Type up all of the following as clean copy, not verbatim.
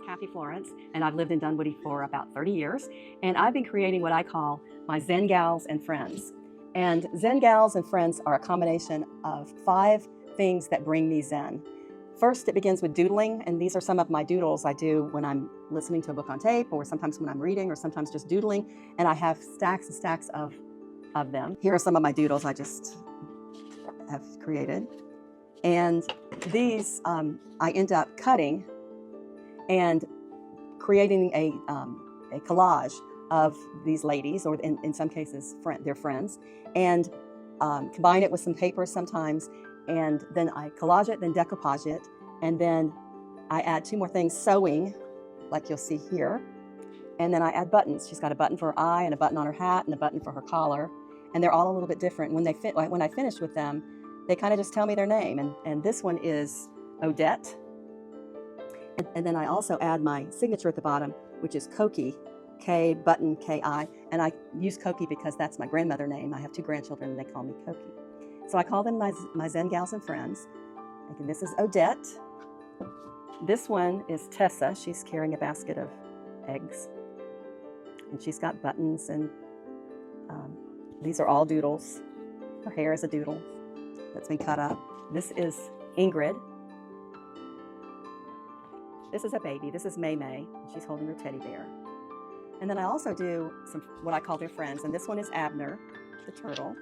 Kathy Florence, and I've lived in Dunwoody for about 30 years. And I've been creating what I call my ZenGALS and Friends. And ZenGALS and Friends are a combination of 5 things that bring me Zen. First, it begins with doodling, and these are some of my doodles I do when I'm listening to a book on tape, or sometimes when I'm reading, or sometimes just doodling, and I have stacks and stacks of them. Here are some of my doodles I just have created. And these I end up cutting and creating a collage of these ladies, or in some cases their friends, and combine it with some paper sometimes, and then I collage it, then decoupage it, and then I add 2 more things, sewing, like you'll see here, and then I add buttons. She's got a button for her eye, and a button on her hat, and a button for her collar, and they're all a little bit different. When I finish with them, they kind of just tell me their name, and this one is Odette. And then I also add my signature at the bottom, which is Koki, K button K-I, and I use Koki because that's my grandmother name. I have 2 grandchildren and they call me Koki. So I call them my ZenGALS and Friends. And this is Odette. This one is Tessa. She's carrying a basket of eggs. And she's got buttons, and these are all doodles. Her hair is a doodle that's been cut up. This is Ingrid. This is a baby. This is May May. She's holding her teddy bear. And then I also do some what I call their friends. And this one is Abner, the turtle.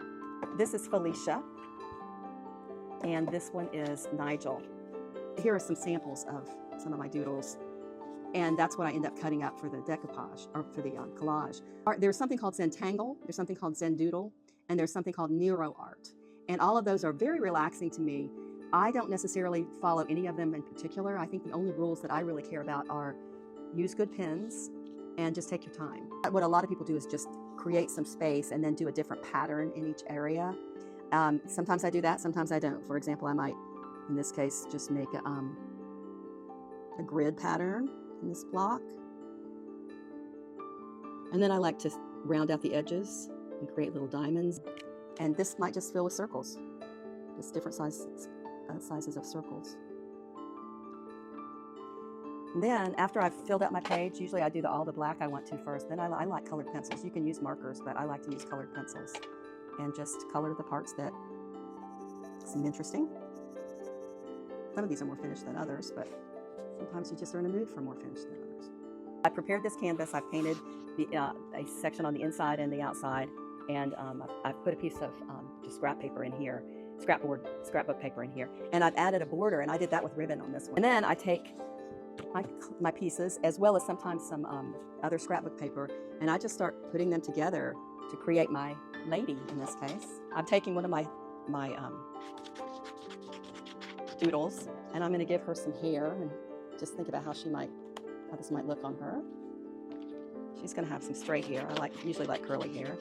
This is Felicia. And this one is Nigel. Here are some samples of some of my doodles. And that's what I end up cutting up for the decoupage, or for the collage. There's something called ZenTangle, there's something called ZenDoodle, and there's something called Neuro Art. And all of those are very relaxing to me. I don't necessarily follow any of them in particular. I think the only rules that I really care about are use good pens and just take your time. What a lot of people do is just create some space and then do a different pattern in each area. Sometimes I do that, sometimes I don't. For example, I might, in this case, just make a grid pattern in this block. And then I like to round out the edges and create little diamonds. And this might just fill with circles, just different sizes of circles. And then after I've filled out my page, usually I do all the black I want to first. Then I like colored pencils. You can use markers, but I like to use colored pencils and just color the parts that seem interesting. Some of these are more finished than others, but sometimes you just are in a mood for more finished than others. I prepared this canvas. I painted a section on the inside and the outside, and I've put a piece of just scrap paper in here, scrapbook paper in here, and I've added a border, and I did that with ribbon on this one. And then I take my pieces, as well as sometimes some other scrapbook paper, and I just start putting them together to create my lady in this case. I'm taking one of my doodles, and I'm going to give her some hair, and just think about how this might look on her. She's going to have some straight hair. I usually like curly hair,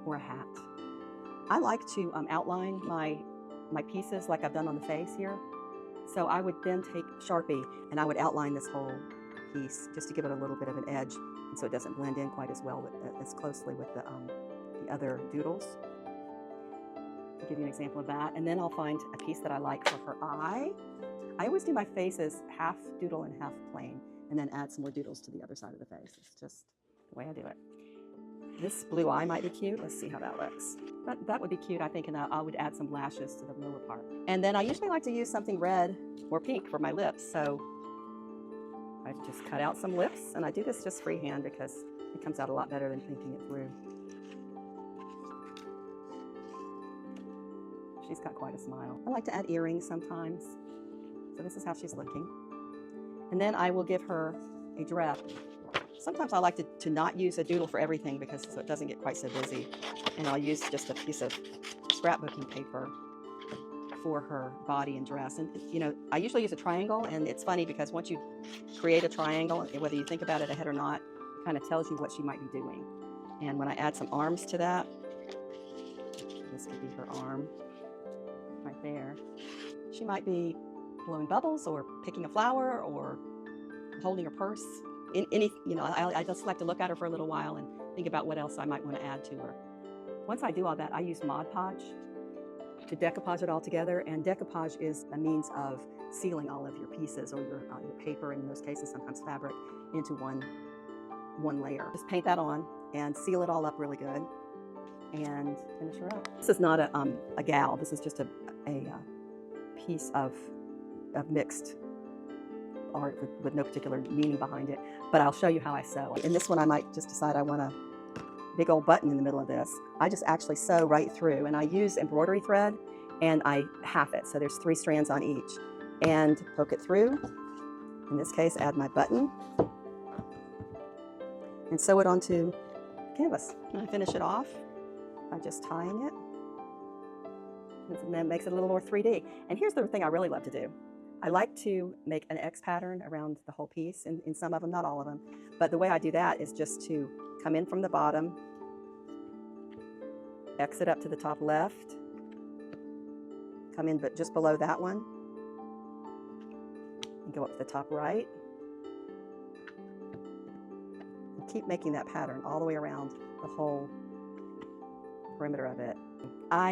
or a hat. I like to outline my pieces like I've done on the face here. So I would then take Sharpie and I would outline this whole piece just to give it a little bit of an edge, and so it doesn't blend in quite as well as closely with the other doodles. I'll give you an example of that. And then I'll find a piece that I like for her eye. I always do my faces half doodle and half plain, and then add some more doodles to the other side of the face. It's just the way I do it. This blue eye might be cute. Let's see how that looks. That would be cute, I think, and I would add some lashes to the lower part. And then I usually like to use something red or pink for my lips, so I just cut out some lips, and I do this just freehand because it comes out a lot better than thinking it through. She's got quite a smile. I like to add earrings sometimes. So this is how she's looking. And then I will give her a dress. Sometimes I like to not use a doodle for everything so it doesn't get quite so busy. And I'll use just a piece of scrapbooking paper for her body and dress. And you know, I usually use a triangle, and it's funny because once you create a triangle, whether you think about it ahead or not, it kind of tells you what she might be doing. And when I add some arms to that, this could be her arm right there. She might be blowing bubbles, or picking a flower, or holding her purse. I just like to look at her for a little while and think about what else I might want to add to her. Once I do all that, I use Mod Podge to decoupage it all together, and decoupage is a means of sealing all of your pieces, or your paper, in most cases sometimes fabric, into one layer. Just paint that on and seal it all up really good and finish her up. This is not a gal, this is just a piece of mixed art with no particular meaning behind it, but I'll show you how I sew. In this one I might just decide I want a big old button in the middle of this. I just actually sew right through, and I use embroidery thread and I half it, so there's 3 strands on each, and poke it through. In this case, add my button and sew it onto canvas. And I finish it off by just tying it, and that makes it a little more 3D. And here's the thing I really love to do. I like to make an X pattern around the whole piece, in some of them, not all of them. But the way I do that is just to come in from the bottom, exit up to the top left, come in but just below that one, and go up to the top right. And keep making that pattern all the way around the whole perimeter of it.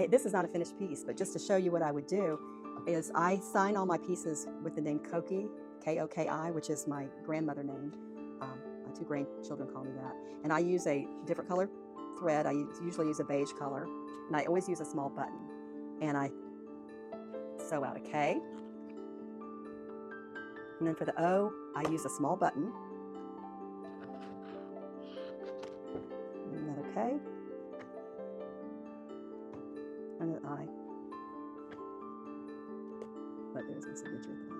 This is not a finished piece, but just to show you what I would do is I sign all my pieces with the name Koki, K-O-K-I, which is my grandmother name. My 2 grandchildren call me that. And I use a different color thread. I usually use a beige color, and I always use a small button. And I sew out a K. And then for the O, I use a small button. Another K. And an I. But there's my signature at the bottom.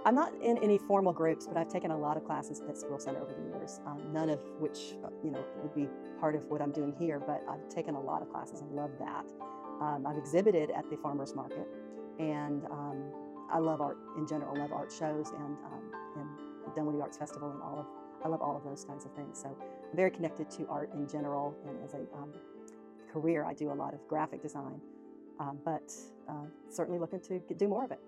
I'm not in any formal groups, but I've taken a lot of classes at School Center over the years, none of which would be part of what I'm doing here, but I've taken a lot of classes and love that. I've exhibited at the farmers market, and I love art in general, love art shows, and the Dunwoody Arts Festival, and I love all of those kinds of things. So I'm very connected to art in general, and as a career I do a lot of graphic design, but certainly looking to do more of it.